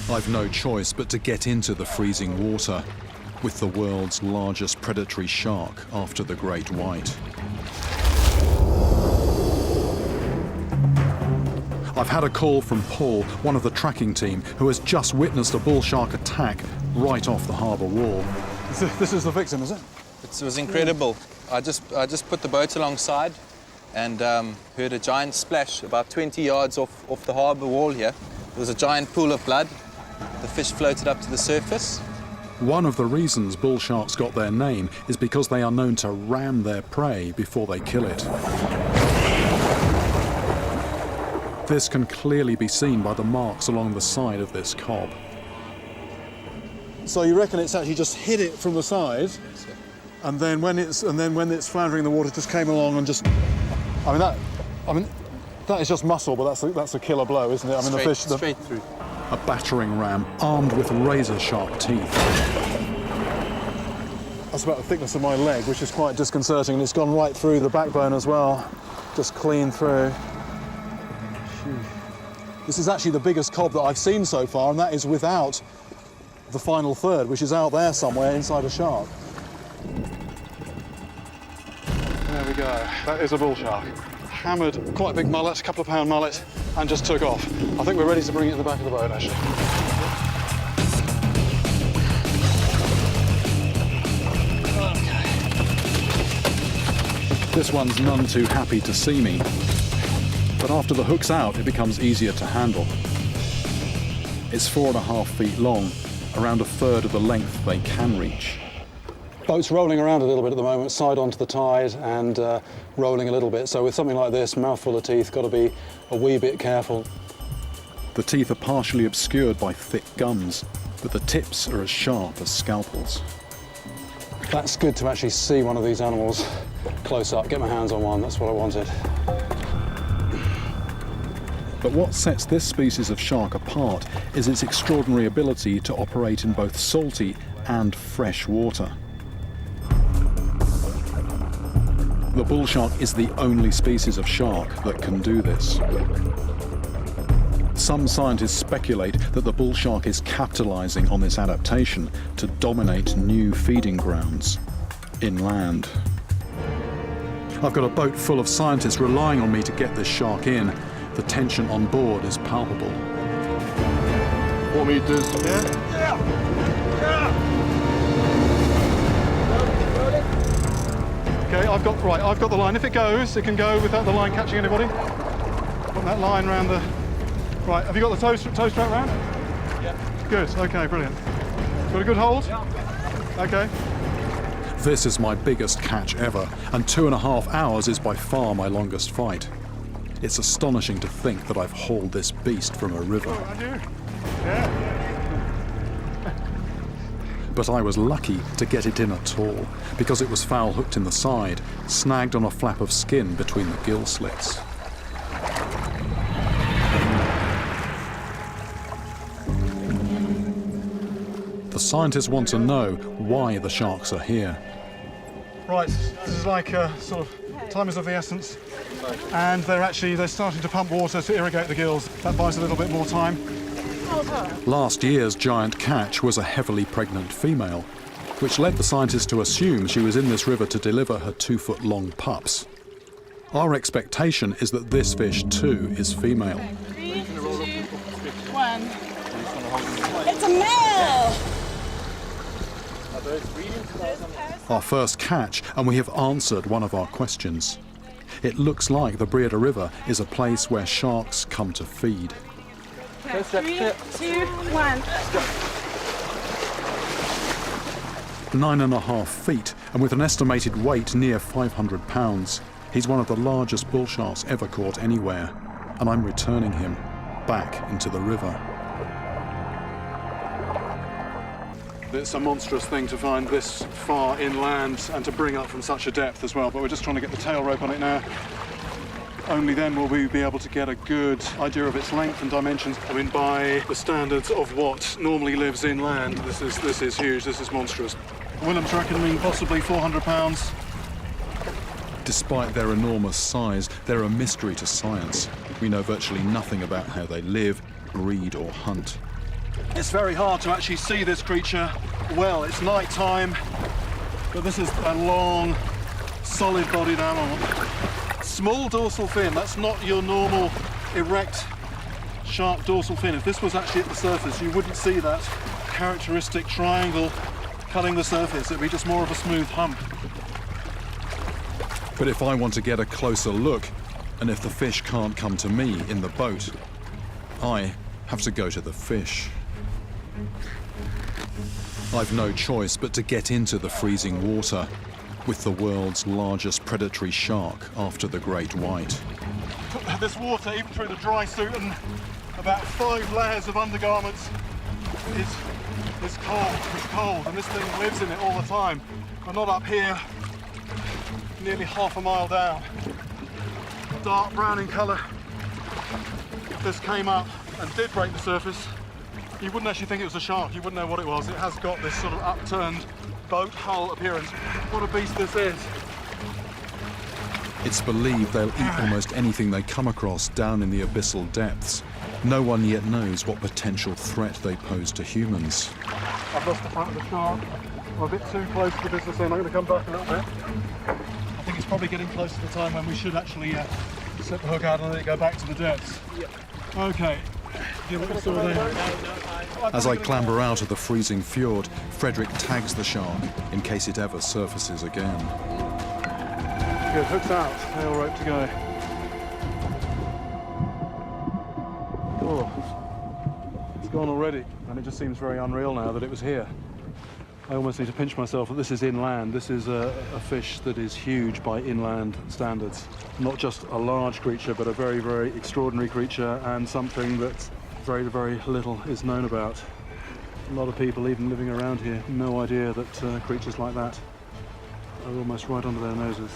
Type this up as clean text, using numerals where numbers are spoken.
I've no choice but to get into the freezing water with the world's largest predatory shark after the great white. I've had a call from Paul, one of the tracking team, who has just witnessed a bull shark attack right off the harbour wall. This is the victim, is it? It was incredible. I just put the boat alongside and heard a giant splash about 20 yards off the harbour wall here. There was a giant pool of blood. The fish floated up to the surface. One of the reasons bull sharks got their name is because they are known to ram their prey before they kill it. This can clearly be seen by the marks along the side of this cob. So you reckon it's actually just hit it from the side, and then when it's floundering in the water, just came along and just. I mean that is just muscle, but that's a killer blow, isn't it? I mean, straight through. A battering ram armed with razor-sharp teeth. That's about the thickness of my leg, which is quite disconcerting, and it's gone right through the backbone as well, just clean through. This is actually the biggest cob that I've seen so far, and that is without the final third, which is out there somewhere inside a shark. There we go. That is a bull shark. Hammered, quite a big mullet, a couple of pound mullet, and just took off. I think we're ready to bring it in the back of the boat, actually. Okay. This one's none too happy to see me. But after the hook's out, it becomes easier to handle. It's 4.5 feet long, around a third of the length they can reach. Boat's rolling around a little bit at the moment, side onto the tide and rolling a little bit. So with something like this, mouthful of teeth, got to be a wee bit careful. The teeth are partially obscured by thick gums, but the tips are as sharp as scalpels. That's good to actually see one of these animals close up, get my hands on one, that's what I wanted. But what sets this species of shark apart is its extraordinary ability to operate in both salty and fresh water. The bull shark is the only species of shark that can do this. Some scientists speculate that the bull shark is capitalizing on this adaptation to dominate new feeding grounds inland. I've got a boat full of scientists relying on me to get this shark in. The tension on board is palpable. 4 meters. Okay, I've got the line. If it goes, it can go without the line catching anybody. Put that line around the. Right, have you got the tow strap round? Yeah. Good. Okay, brilliant. Got a good hold? Yeah. Okay. This is my biggest catch ever, and 2.5 hours is by far my longest fight. It's astonishing to think that I've hauled this beast from a river. Oh, I do. Yeah. But I was lucky to get it in at all, because it was foul hooked in the side, snagged on a flap of skin between the gill slits. The scientists want to know why the sharks are here. Right, this is like sort of time is of the essence, and they're starting to pump water to irrigate the gills. That buys a little bit more time. Last year's giant catch was a heavily pregnant female, which led the scientists to assume she was in this river to deliver her 2-foot-long pups. Our expectation is that this fish too is female. 3, 2, 1. It's a male! Our first catch, and we have answered one of our questions. It looks like the Breda River is a place where sharks come to feed. Okay, 3, 2, 1. 9.5 feet, and with an estimated weight near 500 pounds, he's one of the largest bull sharks ever caught anywhere, and I'm returning him back into the river. It's a monstrous thing to find this far inland and to bring up from such a depth as well, but we're just trying to get the tail rope on it now. Only then will we be able to get a good idea of its length and dimensions. I mean, by the standards of what normally lives inland, this is huge, this is monstrous. Willem's reckoning possibly 400 pounds. Despite their enormous size, they're a mystery to science. We know virtually nothing about how they live, breed or hunt. It's very hard to actually see this creature well. It's night time, but this is a long, solid-bodied animal. Small dorsal fin, that's not your normal erect, sharp dorsal fin. If this was actually at the surface, you wouldn't see that characteristic triangle cutting the surface. It'd be just more of a smooth hump. But if I want to get a closer look, and if the fish can't come to me in the boat, I have to go to the fish. I've no choice but to get into the freezing water with the world's largest predatory shark after the great white. This water, even through the dry suit and about 5 layers of undergarments, is cold. It's cold, and this thing lives in it all the time. I'm not up here, nearly half a mile down. Dark brown in colour. If this came up and did break the surface, you wouldn't actually think it was a shark. You wouldn't know what it was. It has got this sort of upturned boat hull appearance. What a beast this is. It's believed they'll eat almost anything they come across down in the abyssal depths. No one yet knows what potential threat they pose to humans. I've lost the front of the shark. I'm a bit too close to the business end. I'm going to come back a little bit. I think it's probably getting close to the time when we should actually set the hook out and let it go back to the depths. Yep. Okay. As I clamber out of the freezing fjord, Frederick tags the shark in case it ever surfaces again. Good, hook's out, tail rope to go. Oh, it's gone already, and it just seems very unreal now that it was here. I almost need to pinch myself that this is inland. This is a fish that is huge by inland standards. Not just a large creature, but a very, very extraordinary creature, and something that very, very little is known about. A lot of people, even living around here, no idea that creatures like that are almost right under their noses.